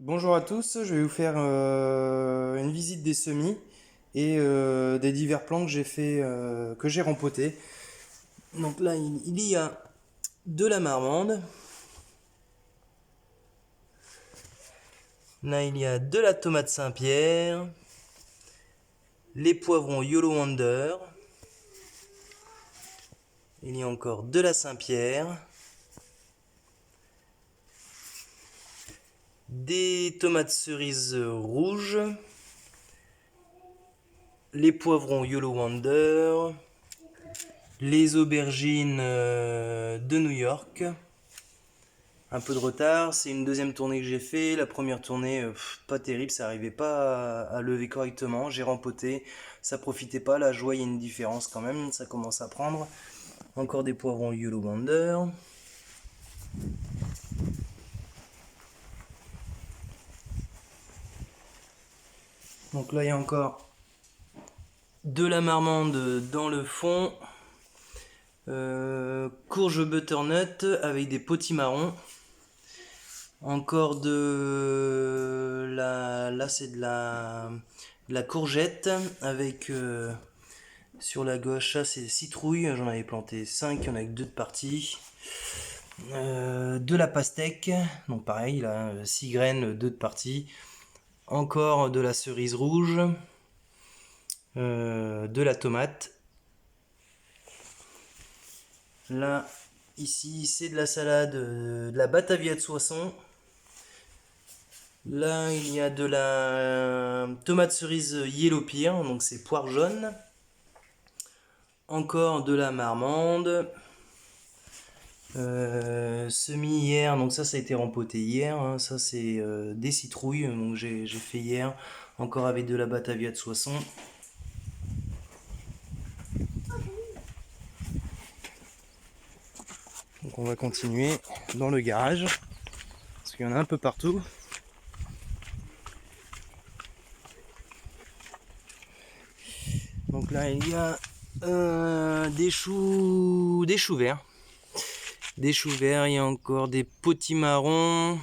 Bonjour à tous, je vais vous faire une visite des semis et des divers plants que j'ai fait, que j'ai rempotés. Donc là, il y a de la marmande, là il y a de la tomate Saint-Pierre, les poivrons Yolo Wonder, il y a encore de la Saint-Pierre, des tomates cerises rouges, les poivrons Yolo Wonder, les aubergines de New York. Un peu de retard, c'est une deuxième tournée que j'ai fait. La première tournée, pas terrible, ça arrivait pas à lever correctement. J'ai rempoté, ça profitait pas. Là, je vois, il y a une différence quand même, ça commence à prendre. Encore des poivrons Yellow Wonder. Donc là, il y a encore de la marmande dans le fond. Courge butternut avec des potimarrons. Encore de la... Là, c'est de la courgette avec... sur la gauche, ça c'est citrouille, j'en avais planté 5, il y en a que 2 de partie. De la pastèque, donc pareil, là, 6 graines, 2 de partie. Encore de la cerise rouge, de la tomate. Là, ici, c'est de la salade, de la batavia de Soissons. Là, il y a de la tomate cerise yellow pear, donc c'est poire jaune. Encore de la marmande. Semis hier, donc ça a été rempoté hier, hein. Ça c'est des citrouilles, donc j'ai fait hier, encore avec de la batavia de Soissons. Donc on va continuer dans le garage, parce qu'il y en a un peu partout. Donc là il y a des choux verts. Des choux verts, il y a encore des potimarrons.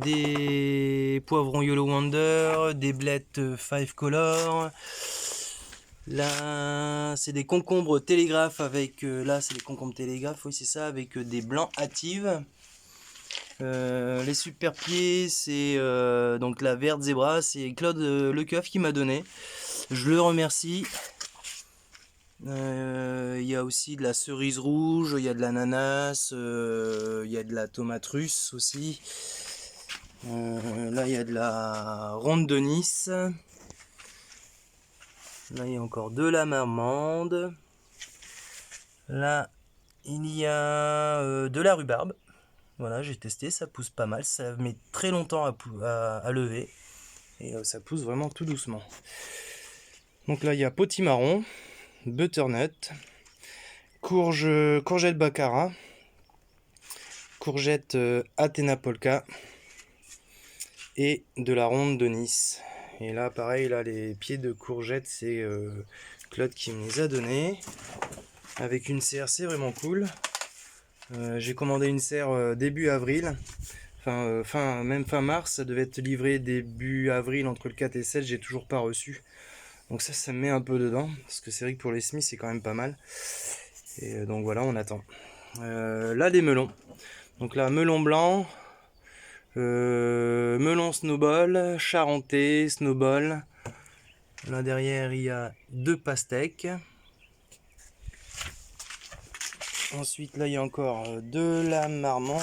Des poivrons Yellow Wonder, des blettes Five Color. Là, c'est des concombres télégraphes avec. Là, c'est des concombres télégraphes, oui, c'est ça, avec des blancs hâtives. Les super pieds, c'est donc la verte zébra, c'est Claude Lecoeuf qui m'a donné. Je le remercie. Il y a aussi de la cerise rouge, il y a de l'ananas, il y a de la tomate russe aussi. Là, il y a de la ronde de Nice. Là, il y a encore de la marmande. Là, il y a de la rhubarbe. Voilà, j'ai testé, ça pousse pas mal. Ça met très longtemps à lever. Et ça pousse vraiment tout doucement. Donc là, il y a potimarron, butternut, courgette baccara, courgette Athena polka et de la ronde de Nice. Et là, pareil, là, les pieds de courgette, c'est Claude qui me les a donnés. Avec une CRC vraiment cool. J'ai commandé une serre début avril. Même fin mars, ça devait être livré début avril, entre le 4 et 7, j'ai toujours pas reçu. Donc ça me met un peu dedans, parce que c'est vrai que pour les semis, c'est quand même pas mal. Et donc voilà, on attend. Là, des melons. Donc là, melon blanc, melon snowball, charentais, snowball. Là derrière, il y a 2 pastèques. Ensuite, là, il y a encore de la marmande.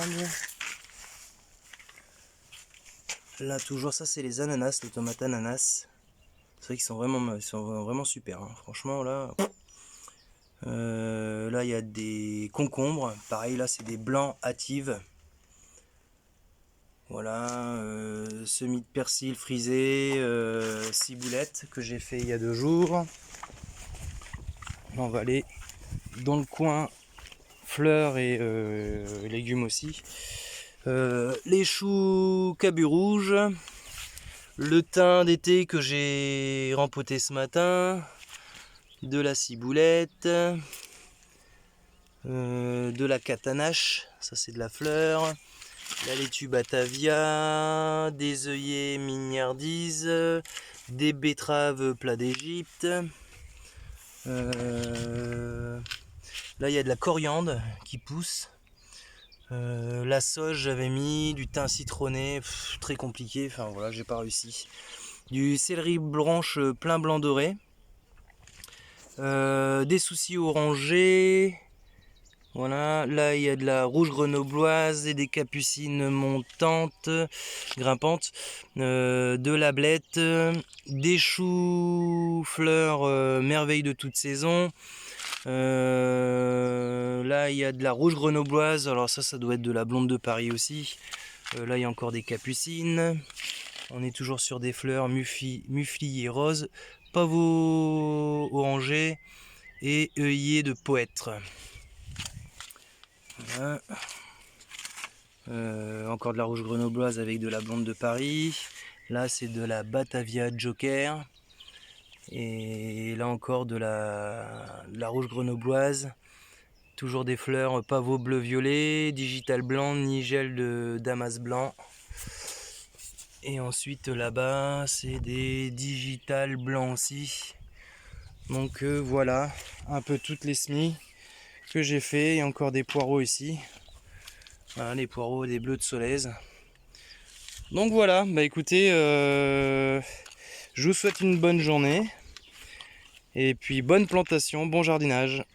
Là, toujours, ça, c'est les ananas, les tomates ananas. C'est vrai qu'ils sont vraiment super, hein. Franchement, là. Là, il y a des concombres. Pareil, là, c'est des blancs hâtives. Voilà. Semis de persil frisé, ciboulette que j'ai fait il y a 2 jours. Là, on va aller dans le coin fleurs et légumes aussi. Les choux cabu rouge. Le thym d'été que j'ai rempoté ce matin, de la ciboulette, de la catanache, ça c'est de la fleur, la laitue Batavia, des œillets mignardises, des betteraves plat d'Égypte. Là il y a de la coriandre qui pousse. La sauge j'avais mis, du thym citronné, très compliqué, enfin voilà, j'ai pas réussi. Du céleri branche plein blanc doré. Des soucis orangés. Voilà, là il y a de la rouge grenobloise et des capucines montantes, grimpantes, de la blette, des choux-fleurs merveille de toute saison. Là il y a de la rouge grenobloise, alors ça doit être de la blonde de Paris aussi. Là il y a encore des capucines. On est toujours sur des fleurs muflier rose, pavot orangé et œillet de poètre. Voilà. Encore de la rouge grenobloise avec de la blonde de Paris. Là c'est de la Batavia Joker. Et là encore de la rouge grenobloise. Toujours des fleurs pavot bleu-violet, digital blanc, nigel de damas blanc. Et ensuite là-bas c'est des digital blancs aussi. Donc voilà un peu toutes les semis que j'ai fait. Et encore des poireaux ici. Voilà, les poireaux des bleus de Solèze. Donc voilà, bah écoutez, je vous souhaite une bonne journée. Et puis bonne plantation, bon jardinage.